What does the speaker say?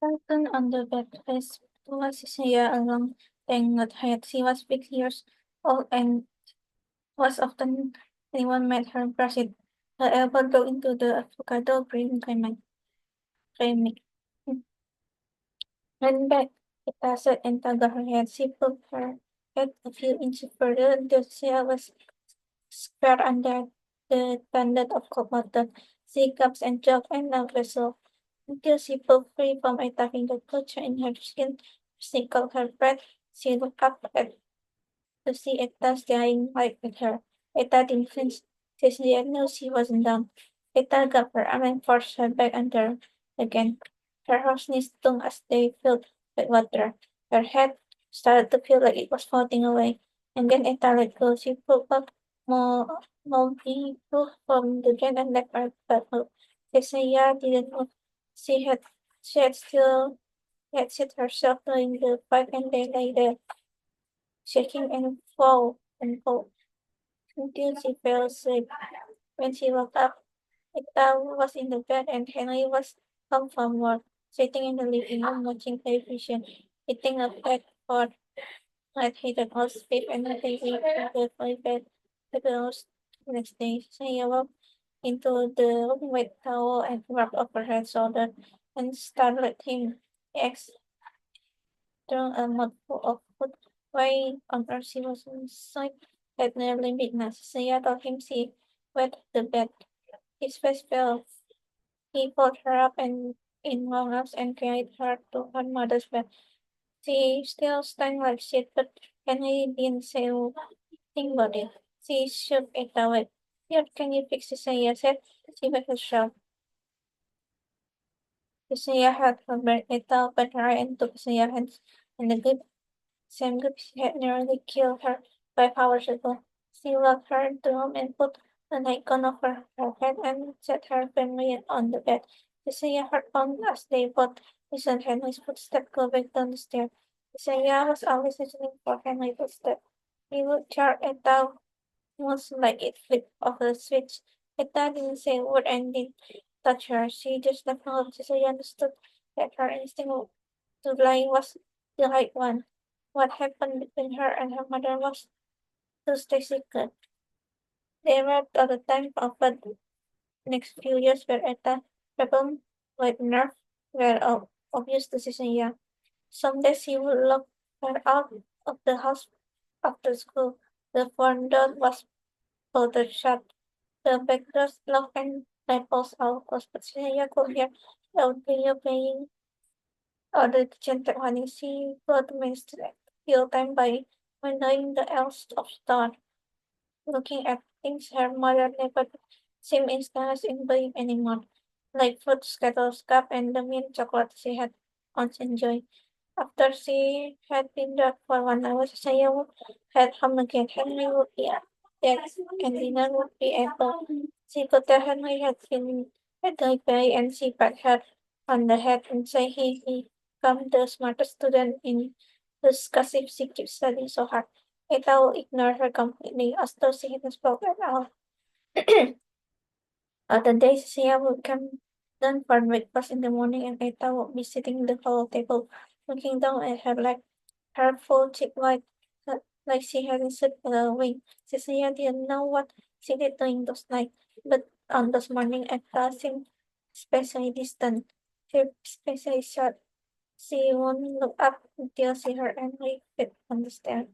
Dalton on the bed face was Isaiah along saying that she was 6 years old and was often anyone met her brush it, her elbow go into the avocado green climate. When back, it passed and tugged her head. She put her head a few inches further until she was square under the blanket of cold water. She gasped and choked and now wrestled until she broke free from attacking the culture in her skin. She caught her breath. She looked up at to see Etta staring right at her. Etta didn't flinch. Cecilia knew she wasn't done. Etta got her arm and forced her back under again. Her hoarseness stung as they filled with water. Her head started to feel like it was floating away. And then Etta let go. She pulled up more Moldy from the drain and left her back move. Cecilia didn't move. She had she had set herself doing the pipe and they lay there shaking and fall until she fell asleep. When she woke up, Ita was in the bed and Henry was come from work, sitting in the living room watching television, eating a pet for night he did not sleep and the baby the my bed the girls next day. She awoke into the room with towel and wrapped over her shoulder and started at him. He asked through a mouthful of food. Why on earth she was inside at nearly midnight? Saya told him she wet the bed. His face fell. He pulled her up and in long arms and carried her to her mother's bed. She still stung like shit, but Henry didn't say a thing about it. She shook it away. Here, can you fix this? Saya said. She made herself. Saya had her burn it out, but her and took Saya's hands and the good Sam Gibbs had nearly killed her 5 hours ago. She locked her into the room and put an icon over her head and set her family on the bed. Isaiah heartbound as they both listened Henry's footsteps go back down the stairs. Isaiah was always listening for Henry's footsteps. He would chart it out once like it flipped off the switch. Etta didn't say a word and didn't touch her. She just acknowledged Isaiah understood that her instinct to lie was the right one. What happened between her and her mother was to stay secret. They arrived at a time of the next few years where Etta rebelled with nerve were obvious to Cecilia. Some days he would lock her out of the house after school. The front door was bolted shut, the back doors locked and rifles out close, but Cecilia could hear loud video playing or the kitchen running. She got managed to kill time by windowing the elves of star. Looking at things her mother never seemed interested in buying anymore, like fruit scuttles, cup, and the mint chocolate she had once enjoyed. After she had been there for 1 hour, Saya would head home again. Henry would be at death, and dinner would be able. She could tell Henry had been a guy and she pat her on the head and say he become the smartest student in the class if she keeps studying so hard. Eta will ignore her completely as though she hadn't spoken at all. Other days, Sia would come down for breakfast in the morning and Eta would be sitting at the hall table, looking down at her like her full cheek white, like she hadn't slept a wink. Cecilia didn't know what she did during those nights, but on those mornings, Eta seemed especially distant. Her especially short. She won't look up until she heard Henry fit on the stair.